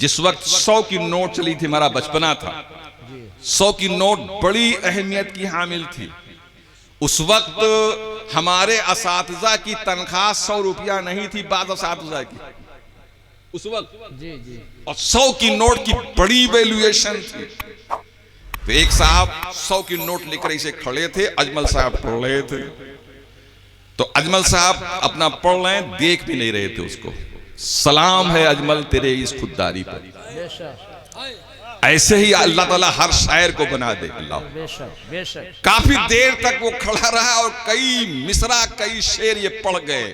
जिस वक्त 100 की नोट चली थी, हमारा बचपना था, 100 की नोट बड़ी अहमियत की हामिल थी। उस वक्त हमारे असातिज़ा की तनख्वाह 100 रुपया नहीं थी, बाद असातिज़ा की उस वक्त जी जी, और 100 की नोट की बड़ी वैल्यूएशन थी। तो एक साहब 100 की नोट लेकर इसे खड़े थे, अजमल साहब पढ़ रहे थे। तो अजमल साहब अपना पढ़ रहे हैं, देख भी नहीं रहे थे उसको। सलाम है अजमल तेरे इस खुददारी पर। ऐसे ही अल्लाह ताला हर शायर को बना दे। अल्लाह। काफी देर तक वो खड़ा रहा और कई मिसरा कई शेर ये पढ़ गए।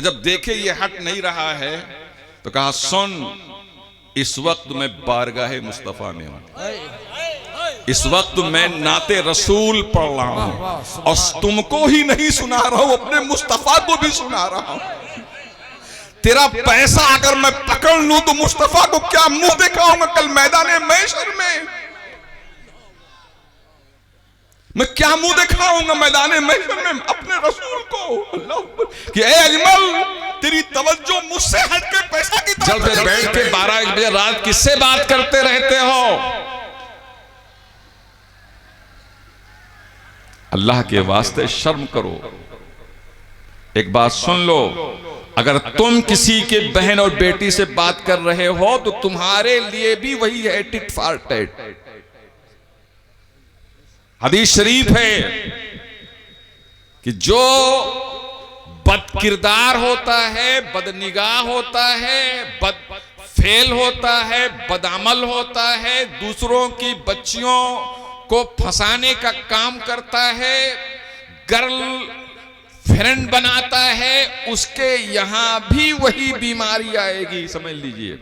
जब देखे ये हट नहीं रहा है तो कहा सुन, इस वक्त मैं बारगाहे मुस्तफा में हूं, इस वक्त मैं नाते रसूल पढ़ रहा हूं और तुमको ही नहीं सुना रहा हूं, अपने मुस्तफा को भी सुना रहा हूं। तेरा पैसा अगर मैं पकड़ लूं तो मुस्तफा को क्या मुंह दिखाऊंगा कल मैदाने महशर में? मैं क्या मुंह दिखाऊंगा मैदाने महशर में अपने रसूल को? अल्लाह कि ए अजमल, तेरी तवज्जो मुझसे हट के पैसा की तरफ। जब बैठ के 12-1 बजे रात किससे बात करते रहते हो? अल्लाह के वास्ते शर्म करो। एक बात सुन लो, अगर तुम किसी के बहन और बेटी से बात कर रहे हो तो तुम्हारे लिए भी वही है, टिट फॉर टैट। हदीस शरीफ है कि जो बदकिरदार होता है, बदनिगाह होता है, बद फेल होता है, बदअमल होता है, दूसरों की बच्चियों को फंसाने का काम करता है, गर्ल फ्रेंड बनाता है, उसके यहां भी वही बीमारी आएगी। समझ लीजिए,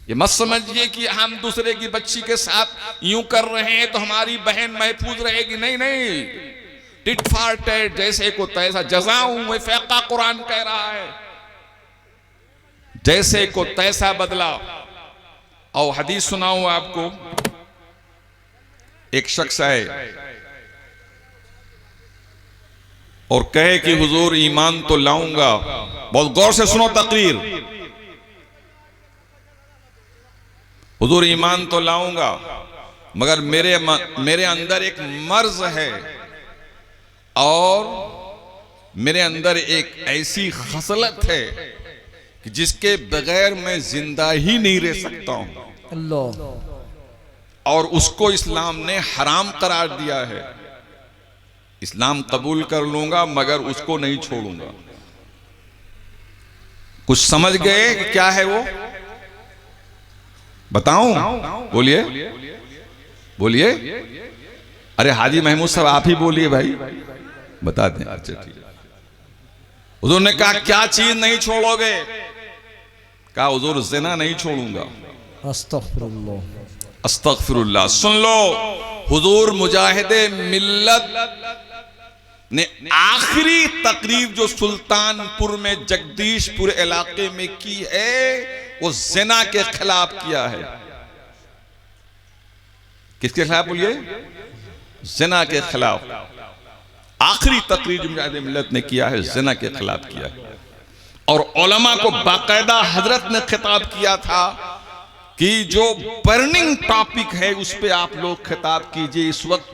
ये मत समझिए कि हम दूसरे की बच्ची के साथ यूं कर रहे हैं तो हमारी बहन महफूज रहेगी। नहीं नहीं, टिट फॉर टैट, जैसे को तैसा जज़ाऊं फ़ैक़ा कुरान कह रहा है, जैसे को तैसा बदला। और हदीस सुनाऊं आपको। एक शख्स आए और कहे कि हुजूर ईमान तो लाऊंगा। बहुत गौर से सुनो तकरीर। हुजूर ईमान तो लाऊंगा मगर मेरे अंदर एक मर्ज है और मेरे अंदर एक ऐसी खसलत है कि जिसके बगैर मैं जिंदा ही नहीं रह सकता हूं। अल्लाह। और उसको इस्लाम ने हराम करार दिया है। इस्लाम कबूल कर लूंगा मगर उसको नहीं छोड़ूंगा। कुछ समझ गए क्या है वो? बताऊं? बोलिए बोलिए। अरे हाजी महमूद साहब आप ही बोलिए भाई, बता दें। अच्छा ठीक है। हुजूर ने कहा क्या चीज नहीं छोड़ोगे? कहा हुजूर ज़िना नहीं छोड़ूंगा। अस्तगफिरुल्लाह अस्तगफिरुल्लाह। सुन लो, हुजूर मुजाहिदे मिल्लत ने आखिरी तकरीर जो सुल्तानपुर में जगदीशपुर इलाके में की है वो ज़िना के खिलाफ किया है। किसके खिलाफ बोलिए? ज़िना के खिलाफ। आखिरी तकरीर जो मुजाहिदे मिल्लत ने किया है ज़िना के खिलाफ किया है। और उलमा को बाकायदा हजरत ने खिताब किया था कि जो बर्निंग टॉपिक है उस पे आप लोग खिताब कीजिए। इस वक्त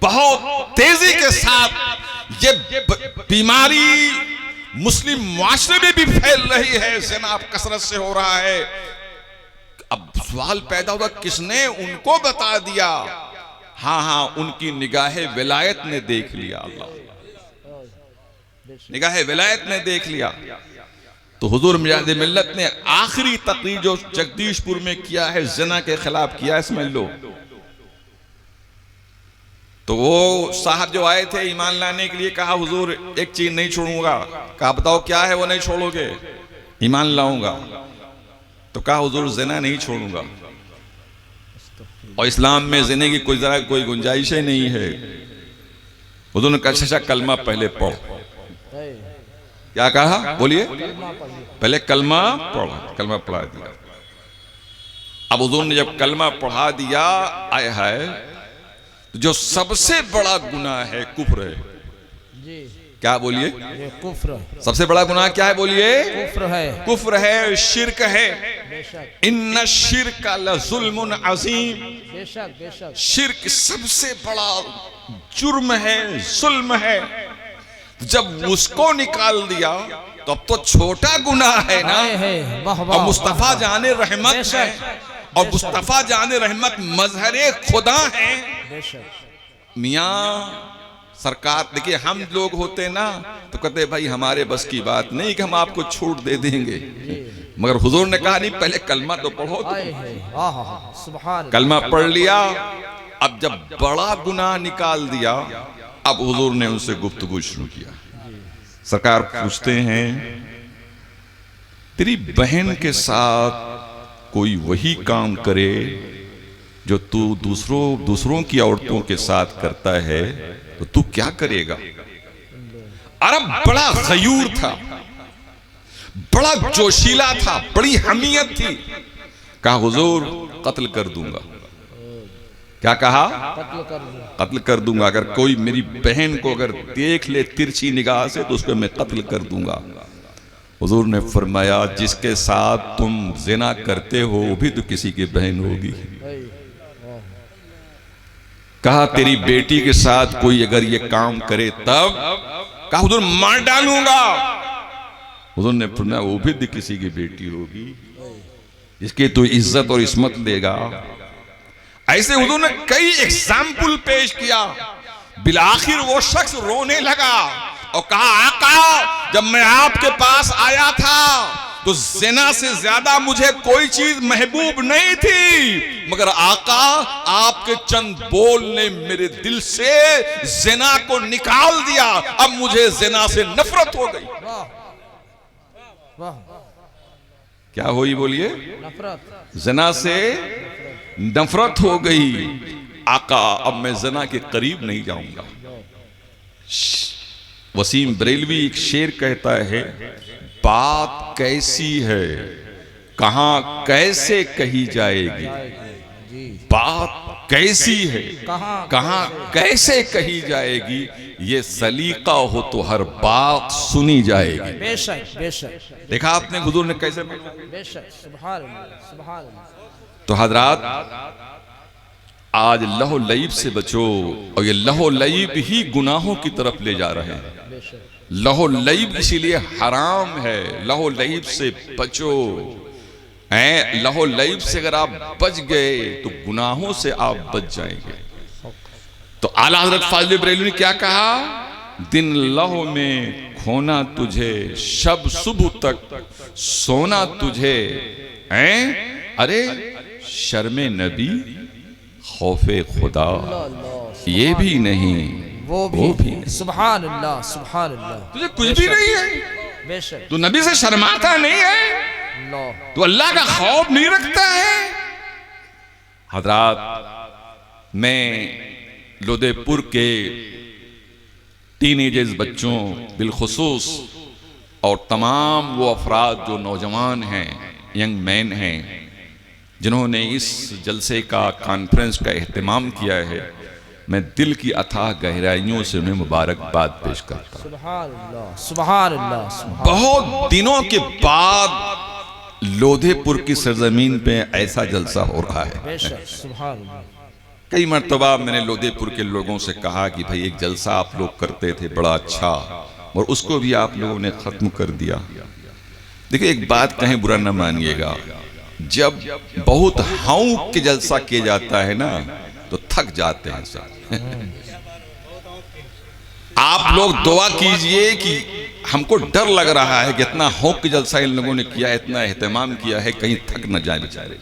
बहुत तेजी के साथ ये बीमारी मुस्लिम मुआशरे में भी फैल रही है, ज़िना कसरत से हो रहा है। अब सवाल पैदा होगा किसने उनको बता दिया? हाँ हाँ, उनकी निगाहे विलायत ने देख लिया। अल्लाह, निगाहे विलायत ने देख लिया। तो हुजूर मुजाहिदे मिल्लत ने आखिरी तकरीर जो जगदीशपुर में किया है ज़िना के खिलाफ किया है, समझ लो। तो वो साहब जो आए थे ईमान लाने के लिए, कहा हुजूर एक चीज नहीं छोड़ूंगा। कहा बताओ क्या है वो नहीं छोड़ोगे? ईमान लाऊंगा। तो कहा हुजूर ज़िना नहीं छोड़ूंगा। और इस्लाम में ज़िने की कोई गुंजाइश ही नहीं है। हुजूर ने कहा अच्छा कलमा पहले पढ़ो। क्या कहा? बोलिए। पहले कलमा पढ़ो। कलमा पढ़ा दिया। अब हुजूर ने जब कलमा पढ़ा दिया, आए है जो सबसे बड़ा गुनाह है कुफ्र है। क्या बोलिए? ये कुफ्र। सबसे बड़ा गुनाह क्या है बोलिए? कुफ्र है। कुफ्र है, शिर्क है। बेशक इन्ना शिर्क लजुल्मुन अजीम। बेशक बेशक। शिर्क सबसे बड़ा जुर्म है, जुल्म है। जब उसको निकाल दिया तो अब तो छोटा गुनाह है ना। और मुस्तफा जाने रहमत है, और मुस्तफा जाने रहमत मजहरे खुदा है। मियाँ सरकार देखिए, हम लोग होते ना तो कहते भाई हमारे बस की बात नहीं कि हम आपको छूट दे देंगे, मगर हुजूर ने कहा नहीं, पहले कलमा तो पढ़ो। तो कलमा पढ़ लिया, अब जब बड़ा गुनाह निकाल दिया, अब हुजूर ने उनसे गुफ्तगू शुरू किया। सरकार पूछते हैं, तेरी बहन के साथ कोई वही काम करे जो तू दूसरों की औरतों के साथ करता है, तो तू क्या करेगा? अरब बड़ा गयूर था, बड़ा जोशीला था, बड़ी हमीयत थी। कहा हुजूर कत्ल कर दूंगा। क्या कहा? कत्ल कर दूंगा। अगर कोई मेरी बहन को अगर देख ले तिरछी निगाह से तो उसको मैं कत्ल कर दूंगा। हुजूर ने फरमाया, जिसके साथ तुम जिना करते हो वो भी तो किसी की बहन होगी। कहा तेरी बेटी के साथ कोई अगर ये काम करे तब? कहा हुजूर मार डालूंगा। हुजूर ने फरमाया, वो भी तो किसी की बेटी होगी, जिसकी तू इज्जत और इस्मत देगा। ऐसे हुजूर ने कई एग्जाम्पल पेश किया। बिलाखिर वो शख्स रोने लगा और कहा, आका जब मैं आपके पास आया था तो ज़िना से ज्यादा मुझे कोई चीज महबूब नहीं थी, मगर आका आपके चंद बोल ने मेरे दिल से ज़िना को निकाल दिया। अब मुझे ज़िना से नफरत हो गई। क्या हुई बोलिए? नफरत। ज़िना से नफरत हो गई। आका अब मैं ज़िना के करीब नहीं जाऊंगा। वसीम बरेलवी एक शेर कहता है, बात कैसी है कहां कैसे कही जाएगी, बात कैसी है कहां कैसे कही जाएगी, ये सलीका हो तो हर बात सुनी जाएगी। बेशक बेशक। देखा आपने हुजूर ने कैसे? बेशक। सुभान अल्लाह सुभान अल्लाह। तो हजरात, आज लहो लईब से बचो, और ये लहो लईब ही गुनाहों की तरफ ले जा रहे हैं। लहो लईब इसीलिए हराम है। लहो लईब से बचो। लहो लईब से अगर आप बच गए तो गुनाहों से आप बच जाएंगे। तो आला हजरत फाजिल बरेलवी ने क्या कहा? दिन लहो में खोना तुझे, शब सुबह तक सोना तुझे। अरे शर्मे नबी खौफे खुदा ये भी नहीं, वो भी। सुभान अल्लाह सुभान अल्लाह। तुझे कुछ भी नहीं है, बेशक। तू नबी से शर्माता नहीं है, तू अल्लाह का खौफ नहीं रखता है। हजरात, मैं लोधेपुर के टीनेजर्स बच्चों बिलखुसूस और तमाम वो अफराद जो नौजवान हैं, यंग मैन हैं, जिन्होंने इस जलसे का कॉन्फ्रेंस का एहतमाम किया है, मैं दिल की अथाह गहराइयों से उन्हें मुबारकबाद पेश करता हूं। सुभान अल्लाह सुभान अल्लाह। बहुत दिनों के बाद लोधेपुर की सरजमीन पे ऐसा जलसा हो रहा है। सुभान अल्लाह। कई मर्तबा मैंने लोधेपुर के लोगों से कहा कि भाई एक जलसा आप लोग करते थे बड़ा अच्छा, और उसको भी आप लोगों ने खत्म कर दिया। देखिए एक बात कहें, बुरा न मानिएगा, जब बहुत हाउ के जलसा किया जाता है ना तो थक जाते हैं सब। आप लोग दुआ कीजिए कि हमको डर लग रहा है कि इतना हौक के जलसा इन लोगों ने किया, इतना एहतमाम किया है, कहीं थक न जाए बेचारे,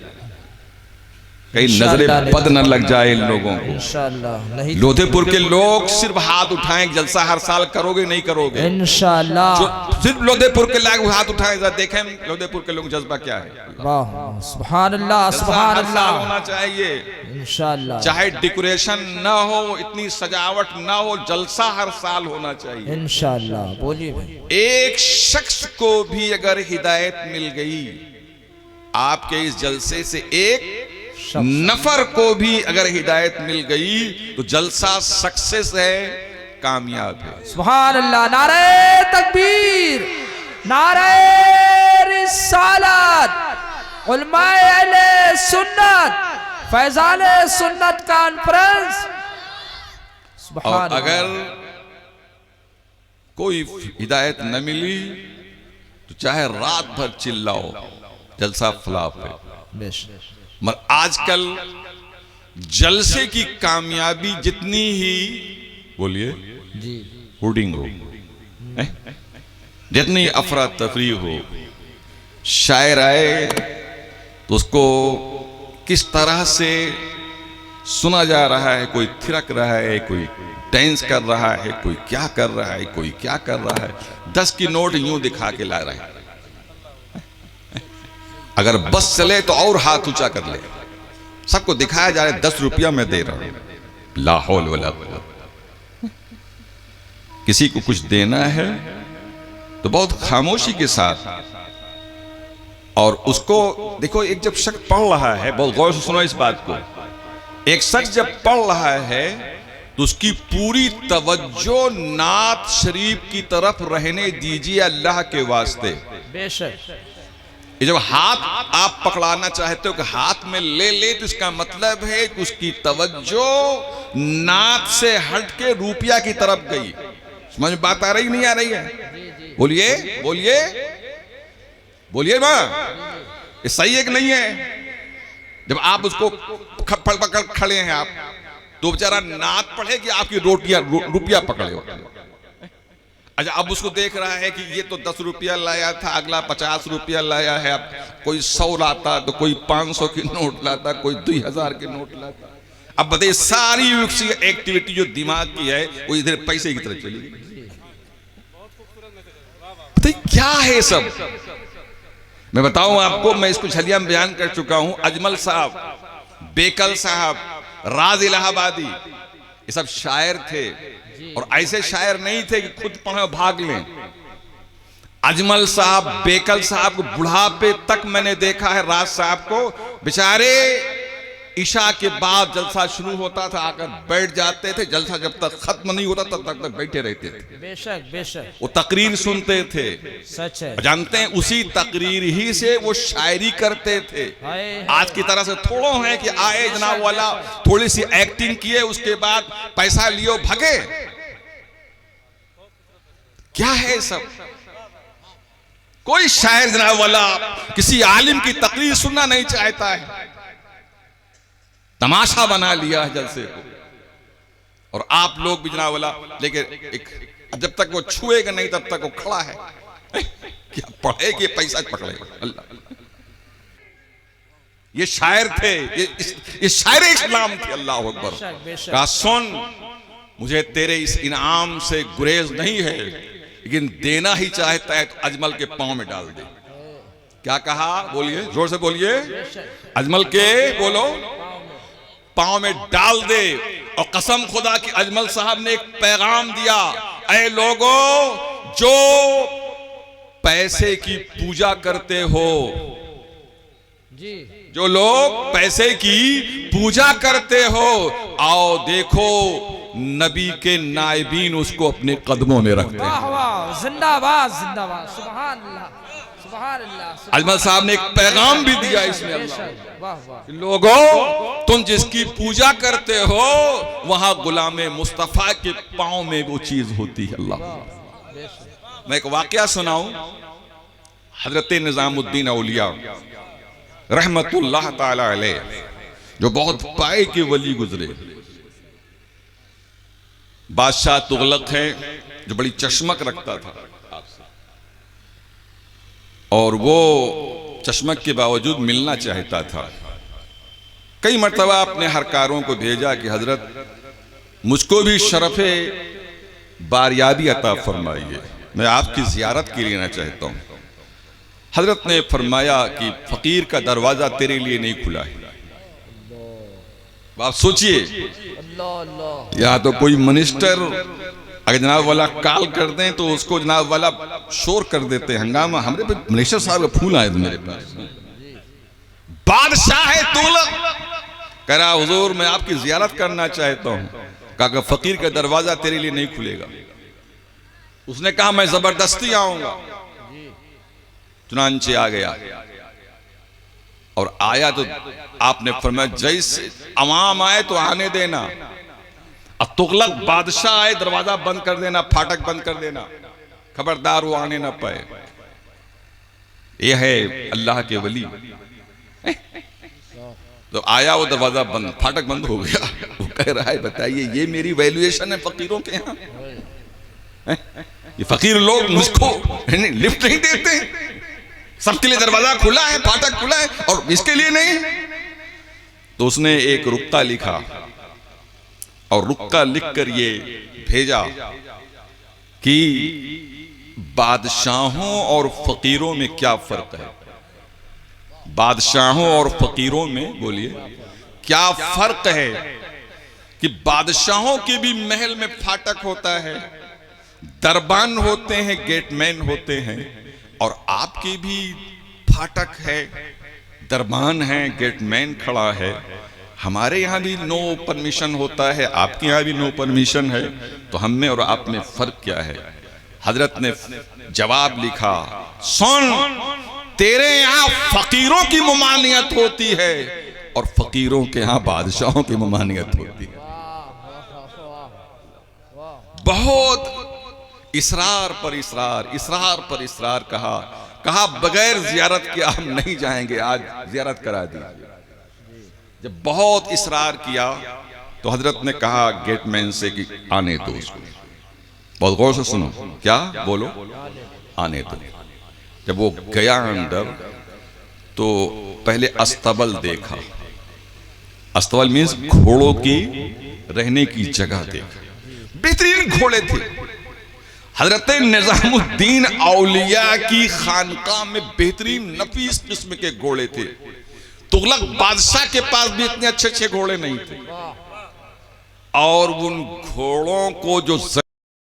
कहीं नजरें बद न लग जाए इन लोगों को। इंशाअल्लाह नहीं। लोधेपुर के लोग सिर्फ हाथ उठाएं, जलसा हर साल करोगे नहीं करोगे? इंशाअल्लाह। सिर्फ लोधेपुर के लोग हाथ उठाएं, जरा देखें लोधेपुर के लोग जज्बा क्या है। वाह सुभान अल्लाह सुभान अल्लाह। होना चाहिए इंशाअल्लाह। चाहे डेकोरेशन ना हो, इतनी सजावट ना हो, जलसा हर साल होना चाहिए इंशाअल्लाह। बोलिए। एक शख्स को भी अगर हिदायत मिल गई आपके इस जलसे से, एक नफर को भी अगर हिदायत मिल गई तो जलसा सक्सेस है, कामयाब है। सुभान अल्लाह। नारे तकबीर, नारे रिसालत, उलमाए अहले सुन्नत, फैजान सुन्नत कॉन्फ्रेंस। और अगर कोई हिदायत न मिली तो चाहे रात भर चिल्लाओ, जलसा फ्लॉप है। मगर आजकल जलसे की कामयाबी जितनी ही, बोलिए जी, होर्डिंग हो, जितनी अफरा तफरी हो, शायर आए तो उसको किस तरह से सुना जा रहा है, कोई थिरक रहा है, कोई डांस कर रहा है, कोई क्या कर रहा है, कोई क्या कर रहा है, 10 की नोट यूं दिखा के ला रहे हैं। अगर बस चले तो और हाथ ऊंचा कर ले, सबको दिखाया जा रहा है 10 रुपया मैं दे रहा हूं। ला हौल वला कुव्वत। किसी को कुछ देना है तो बहुत खामोशी के साथ, और उसको देखो, एक जब शख्स पढ़ रहा है, बहुत गौर से सुनो इस बात को, एक शख्स जब पढ़ रहा है तो उसकी पूरी तवज्जो नात शरीफ की तरफ रहने दीजिए अल्लाह के वास्ते। बेशक। ये जब हाथ आप पकड़ाना चाहते हो कि हाथ में ले ले, तो इसका मतलब है कि उसकी तवज्जो नात से हट के रुपया की तरफ गई। समझ में बात आ रही नहीं आ रही है? बोलिए बोलिए बोलिए मां, ये सही है कि नहीं है? जब आप उसको पकड़ खड़े हैं आप, तो बेचारा नात पढ़े कि आपकी रुपया पकड़े हो। अच्छा, अब उसको देख रहा है कि ये तो 10 रुपया लाया था, अगला 50 रुपया लाया है, अब कोई 100 लाता तो कोई 500 की नोट लाता, कोई 2000 की नोट लाता। अब बताइए, सारी एक्टिविटी जो दिमाग की है वो इधर पैसे की तरफ चली गई। बताइए क्या है सब? मैं बताऊं आपको, मैं इसको झलिया में बयान कर चुका हूं। अजमल साहब, बेकल साहब, राज इलाहाबादी, ये सब शायर थे, और ऐसे शायर नहीं थे कि खुद पढ़े भाग लें। अजमल साहब, बेकल साहब को बुढ़ापे तक मैंने देखा है। राज साहब को बेचारे ईशा के बाद जलसा शुरू होता था, आकर बैठ जाते थे, जलसा जब तक खत्म नहीं होता तब तक बैठे रहते थे। बेशक बेशक। वो तकरीर सुनते थे, सच है। जानते हैं, उसी तकरीर ही से वो शायरी करते थे। आज की तरह से थोड़ो है कि आए जनाब वाला, थोड़ी सी एक्टिंग किए, उसके बाद पैसा लियो भगे। क्या है सब? कोई शायर जनाब वाला किसी आलिम की तकरीर सुनना नहीं चाहता है, तमाशा बना लिया है जलसे को। और आप लोग भी जनाब वाला, लेकिन जब तक वो छुएगा नहीं तब तक वो खड़ा है। क्या पढ़े कि पैसा पकड़ेगा? अल्लाह, ये शायर थे, ये शायर इस्लाम थे। अल्लाह अकबर। कहा, सुन, मुझे तेरे इस इनाम से गुरेज नहीं है, लेकिन देना ही चाहता है तो अजमल के पांव में डाल दे। क्या कहा? बोलिए, जोर से बोलिए। अजमल के, बोलो, पांव में डाल दे। और कसम खुदा की अजमल साहब ने एक पैगाम दिया, ऐ लोगों जो पैसे की पूजा करते हो, जी, जो लोग पैसे की पूजा करते हो, आओ देखो नबी के नायबीन उसको अपने कदमों में रखते हैं। वाह वाह, जिंदाबाद जिंदाबाद, सुभान अल्लाह सुभान अल्लाह। अजमल साहब ने एक पैगाम भी दिया इसमें। वाह वाह। लोगों, तुम जिसकी पूजा करते हो वहां गुलामे मुस्तफा के पांव में वो चीज होती है। अल्लाह, मैं एक वाकया सुनाऊं। हजरत निजामुद्दीन औलिया रहमतुल्लाह ताला अलैह, जो बहुत पाए के वली गुजरे, बादशाह तुगलक है, जो बड़ी चश्मक रखता था, और वो चश्मक के बावजूद मिलना चाहता था। कई मर्तबा अपने हरकारों को भेजा कि हजरत मुझको भी शरफ़े बारियाबी अता फरमाइए, मैं आपकी ज़ियारत के लिए आना चाहता हूँ। हजरत ने फरमाया कि फ़कीर का दरवाज़ा तेरे लिए नहीं खुला है। आप सोचिए, या तो कोई मिनिस्टर अगर जनाब वाला कॉल कर दें तो उसको जनाब वाला शोर कर देते हैं, हंगामा। हमरे पे मिनिस्टर साहब का फूल आए थे मेरे पास। बादशाह है तुगलक, कह रहा हुजूर मैं आपकी जियारत करना चाहता हूं। कहा कि फकीर का दरवाजा तेरे लिए नहीं खुलेगा। उसने कहा मैं जबरदस्ती आऊंगा। चुनांचे आ गया और आया तो आपने फरमाया जैसे अवाम आए तो आने देना, अब तुगलक बादशाह आए दरवाजा बंद कर देना, फाटक बंद कर देना, खबरदार वो आने ना पाए। यह है अल्लाह के वली। तो आया वो दरवाजा बंद, फाटक बंद हो गया। वो कह रहा है बताइए ये मेरी वैल्यूएशन है फकीरों के यहाँ? ये फकीर लोग मुझको लिफ्ट नहीं देते, सबके लिए दरवाजा खुला है, फाटक खुला है और इसके लिए नहीं। तो उसने एक रुक्का लिखा और रुक्का लिखकर ये भेजा कि बादशाहों और फकीरों में क्या फर्क है। बादशाहों और फकीरों में बोलिए क्या फर्क है कि बादशाहों के भी महल में फाटक होता है, दरबान होते हैं, गेटमैन होते हैं, और आपके भी फाटक है, दरबान है, गेटमैन खड़ा है। हमारे यहाँ भी नो परमिशन होता है, आपके यहाँ भी नो परमिशन है, तो हम में और आप में फर्क क्या है? हजरत ने जवाब लिखा, सुन तेरे यहाँ फकीरों की ममानियत होती है और फकीरों के यहाँ बादशाहों की ममानियत होती है। बहुत इसरार पर इसरार, इसरार पर इसरार कहा बगैर जियारत के हम नहीं जाएंगे, आज जियारत करा दीजिए। जब बहुत इसरार किया तो हजरत ने कहा गेटमैन से कि आने दो उसको। बहुत गौर से सुनो, क्या बोलो? आने दो। जब वो गया अंदर तो पहले अस्तबल देखा। अस्तबल मीन्स घोड़ों की रहने की जगह देखा। बेहतरीन घोड़े थे। हजरत निजामुद्दीन औलिया की खानका में बेहतरीन नफीस किस्म के घोड़े थे। तुगलक बादशाह के पास भी इतने अच्छे अच्छे घोड़े नहीं थे। और उन घोड़ों को जो